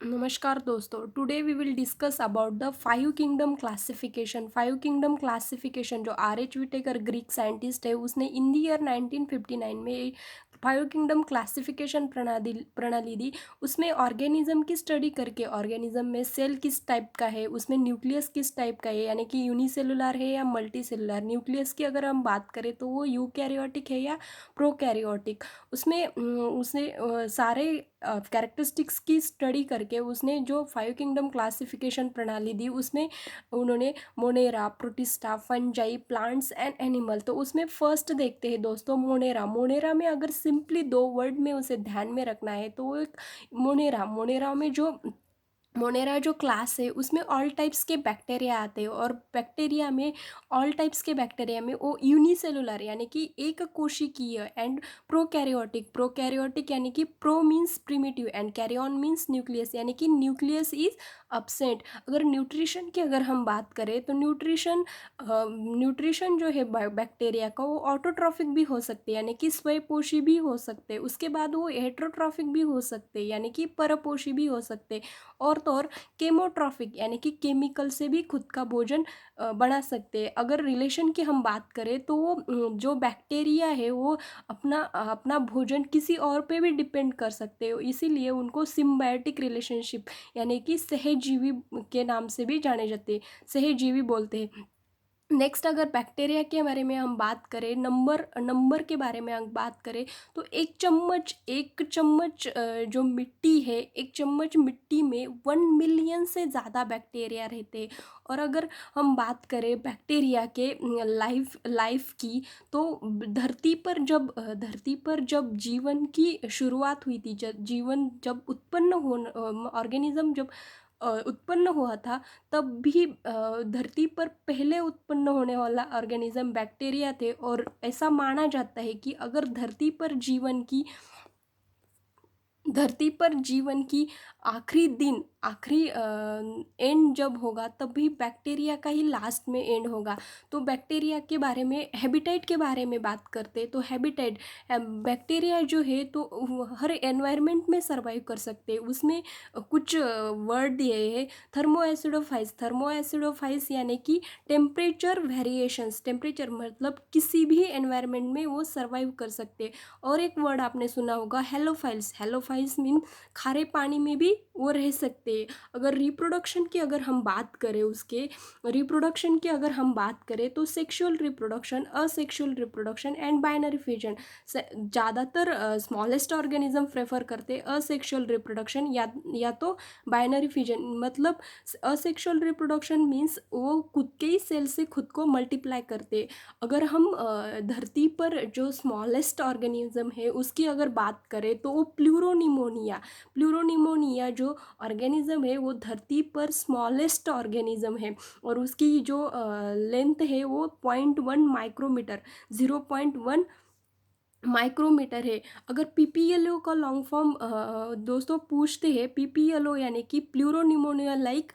नमस्कार दोस्तों, today we will discuss about the five kingdom classification. Five kingdom classification जो R.H. Whittaker Greek scientist है, उसने in the year 1959 में five kingdom classification प्रणाली दी। उसमें ऑर्गेनिज्म की स्टडी करके ऑर्गेनिज्म में सेल किस टाइप का है, उसमें न्यूक्लियस किस टाइप का है, यानी कि यूनिसेलुलर है या मल्टी सेलुलर। न्यूक्लियस की अगर हम बात करें तो वो यूकैरियोटिक है या प्रोकैरियोटिक। उसमें उसने सारे कैरेक्टरिस्टिक्स की स्टडी करके उसने जो फाइव किंगडम क्लासिफिकेशन प्रणाली दी, उसमें उन्होंने Monera, protista, fungi, plants and animal. तो उसमें फर्स्ट देखते हैं दोस्तों मोनेरा। मोनेरा में अगर सिंपली दो वर्ड में उसे ध्यान में रखना है तो वो एक मोनेरा जो क्लास है उसमें ऑल टाइप्स के बैक्टीरिया आते हैं, और बैक्टीरिया में ऑल टाइप्स के बैक्टीरिया में वो यूनिसेलुलर यानी कि एक कोशिकीय एंड प्रोकैरियोटिक यानी कि pro means primitive and karyon means nucleus यानी कि न्यूक्लियस इज अपसेंट। अगर न्यूट्रिशन की अगर हम बात करें तो न्यूट्रिशन जो है बैक्टीरिया का वो ऑटोट्रॉफिक भी हो सकते हैं यानी कि स्वयंपोषी भी हो सकते हैं। उसके बाद वो हेट्रोट्रॉफिक भी हो सकते हैं यानी कि परपोषी भी हो सकते हैं। और तो और केमोट्रॉफिक यानी कि केमिकल से भी खुद का भोजन बना सकते हैं। अगर रिलेशन की हम बात करें तो वो जो बैक्टीरिया है वो अपना भोजन किसी और पे भी डिपेंड कर सकते हो, इसीलिए उनको सिम्बायोटिक रिलेशनशिप यानी कि सहजीवी के नाम से भी जाने जाते हैं, सहजीवी बोलते हैं। नेक्स्ट अगर बैक्टीरिया के बारे में हम बात करें, नंबर के बारे में हम बात करें तो एक चम्मच जो मिट्टी है, एक चम्मच मिट्टी में 1 मिलियन से ज़्यादा बैक्टीरिया रहते हैं। और अगर हम बात करें बैक्टीरिया के लाइफ की, तो धरती पर जब जीवन की शुरुआत हुई थी, जब उत्पन्न हो ऑर्गेनिज्म जब उत्पन्न हुआ था, तब भी धरती पर पहले उत्पन्न होने वाला ऑर्गेनिज्म बैक्टीरिया थे। और ऐसा माना जाता है कि अगर धरती पर जीवन की आखिरी एंड जब होगा तभी बैक्टीरिया का ही लास्ट में एंड होगा। तो बैक्टीरिया के बारे में, हैबिटेट के बारे में बात करते हैं तो हैबिटेट बैक्टीरिया जो है तो हर एनवायरनमेंट में सर्वाइव कर सकते हैं। उसमें कुछ वर्ड दिए हैं, थर्मो एसिडोफाइस यानी कि टेम्परेचर वेरिएशंस, टेम्परेचर मतलब किसी भी एनवायरनमेंट में वो सर्वाइव कर सकते हैं। और एक वर्ड आपने सुना होगा हेलोफाइल्स मीन खारे पानी में भी वो रह सकते हैं। अगर रिप्रोडक्शन की अगर हम बात करें तो sexual reproduction, asexual reproduction and binary fusion. ज़्यादातर स्मॉलेस्ट ऑर्गेनिज्म प्रेफर करते असेक्सुअल रिप्रोडक्शन या तो बाइनरी फ्यूजन। मतलब असेक्सुअल रिप्रोडक्शन मीन्स वो खुद के ही सेल से खुद को मल्टीप्लाई करते। अगर हम धरती पर जो स्मॉलेस्ट ऑर्गेनिज्म है उसकी अगर बात करें तो वो प्लूरोनिमोनिया जो ऑर्गेनिज्म है वो धरती पर स्मॉलेस्ट ऑर्गेनिज्म है, और उसकी जो लेंथ है वो 0.1 माइक्रोमीटर, 0.1 माइक्रोमीटर है। अगर पीपीएलओ का लॉन्ग फॉर्म दोस्तों पूछते हैं, पीपीएलओ यानी कि प्लूरोनिमोनिया लाइक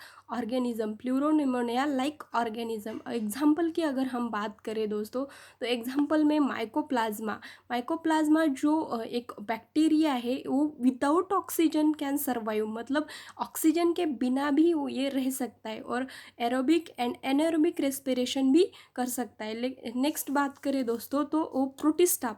ऑर्गेनिज्म। एग्जाम्पल की अगर हम बात करें दोस्तों, तो एग्जाम्पल में माइकोप्लाज्मा जो एक बैक्टीरिया है वो विदाउट ऑक्सीजन कैन सर्वाइव, मतलब ऑक्सीजन के बिना भी वो ये रह सकता है, और एरोबिक एंड एनारोबिक रेस्पिरेशन भी कर सकता है। नेक्स्ट बात करें दोस्तों तो वो प्रोटिस्टा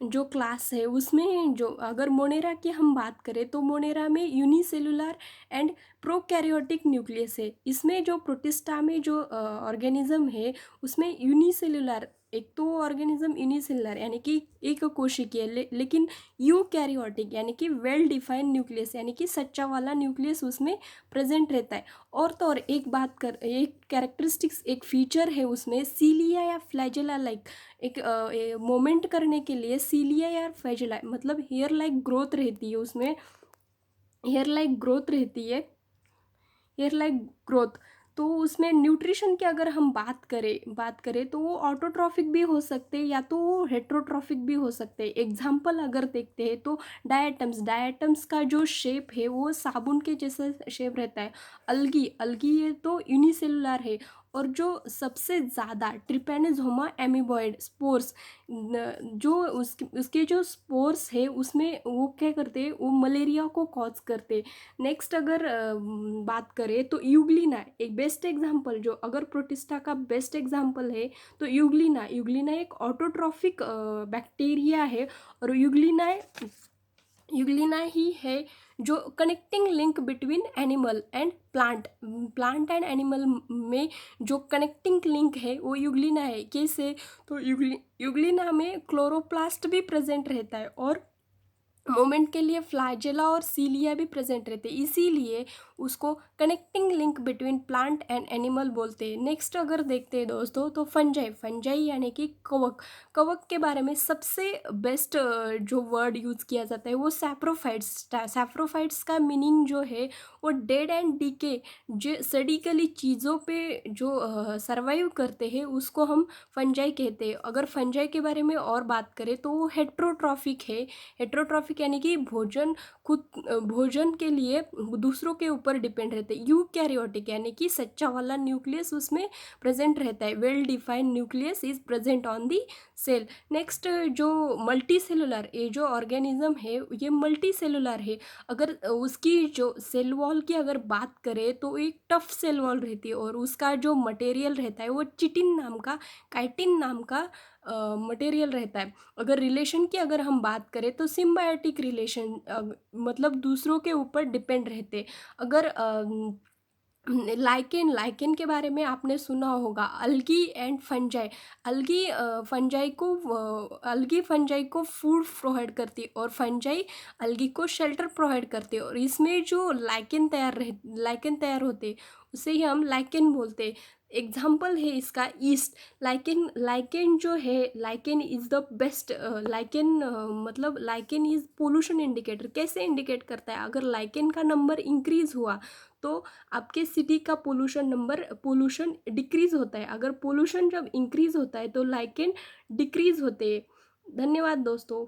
जो क्लास है उसमें जो अगर मोनेरा की हम बात करें तो मोनेरा में यूनिसेलुलर एंड प्रोकैरियोटिक न्यूक्लियस है। इसमें जो प्रोटिस्टा में जो ऑर्गेनिज्म है उसमें यूनिसेलुलर, एक तो ऑर्गेनिज्म यूनिसेलुलर यानी कि एक कोशिकीय लेकिन यूकैरियोटिक यानी कि वेल डिफाइंड न्यूक्लियस यानी कि सच्चा वाला न्यूक्लियस उसमें प्रेजेंट रहता है। और तो और एक कैरेक्टरिस्टिक्स, एक फीचर है उसमें सीलिया या फ्लैजेला लाइक, एक मोमेंट करने के लिए सीलिया या फ्लैजेला मतलब हेयर लाइक ग्रोथ रहती है उसमें, हेयर लाइक ग्रोथ रहती है हेयर लाइक ग्रोथ। तो उसमें न्यूट्रिशन की अगर हम बात करें तो वो ऑटोट्रॉफिक भी हो सकते हैं या तो वो हेट्रोट्रॉफिक भी हो सकते हैं। एग्जाम्पल अगर देखते हैं तो डायटम्स का जो शेप है वो साबुन के जैसा शेप रहता है। अलगी ये तो यूनिसेलुलर है। और जो सबसे ज़्यादा ट्रिपैनोसोमा एमीबॉइड स्पोर्स जो उसके जो स्पोर्स है उसमें वो क्या करते हैं, वो मलेरिया को कॉज करते। नेक्स्ट अगर बात करें तो यूग्लिना एक बेस्ट एग्जांपल, जो अगर प्रोटिस्टा का बेस्ट एग्जांपल है तो यूग्लिना यूग्लिना एक ऑटोट्रॉफिक बैक्टीरिया है। और यूग्लिना ही है जो connecting link between animal and plant and animal में जो कनेक्टिंग लिंक है वो यूग्लिना है। कैसे? तो यूग्लिना में क्लोरोप्लास्ट भी प्रेजेंट रहता है और मोमेंट के लिए फ्लैजेला और सीलिया भी प्रेजेंट रहते हैं, इसीलिए उसको connecting link between plant and animal बोलते हैं। नेक्स्ट अगर देखते हैं दोस्तों तो फंजाई फंजाई यानी कि कवक। कवक के बारे में सबसे बेस्ट जो वर्ड यूज़ किया जाता है वो सैप्रोफाइट्स। सैप्रोफाइट्स का मीनिंग जो है वो डेड एंड डीके, जो सड़ीगली चीज़ों पे जो सर्वाइव करते हैं उसको हम फंजाई कहते हैं। अगर फंजाई के बारे में और बात करें तो वो हेट्रोट्रॉफिक है। हेट्रोट्रॉफिक यानी कि भोजन के लिए दूसरों के ऊपर डिपेंड रहते हैं। यूकैरियोटिक यानी कि सच्चा वाला न्यूक्लियस उसमें प्रेजेंट रहता है। Well defined nucleus is present on the cell. Next जो मल्टी सेलुलर, ये जो ऑर्गेनिज्म है ये मल्टी सेलुलर है। अगर उसकी जो सेल वॉल की अगर बात करें तो एक टफ सेल वॉल रहती है और उसका जो मटेरियल रहता है वो काइटिन नाम का मटेरियल रहता है। अगर रिलेशन की अगर हम बात करें तो सिम्बायोटिक रिलेशन, मतलब दूसरों के ऊपर डिपेंड रहते। अगर लाइकेन के बारे में आपने सुना होगा, अलगी एंड फंजाई। अलगी फंजाई को फूड प्रोवाइड करती है और फंजाई अलगी को शेल्टर प्रोवाइड करती है। और इसमें जो लाइकेन तैयार होते उसे ही हम लाइकेन बोलते हैं। एग्जाम्पल है इसका ईस्ट। लाइकेन जो है, लाइकेन इज़ द बेस्ट। मतलब लाइकेन इज़ पोल्यूशन इंडिकेटर। कैसे इंडिकेट करता है? अगर लाइकेन का नंबर इंक्रीज हुआ तो आपके सिटी का पोल्यूशन डिक्रीज होता है। अगर पोल्यूशन जब इंक्रीज होता है तो लाइकेन डिक्रीज होते हैं। धन्यवाद दोस्तों।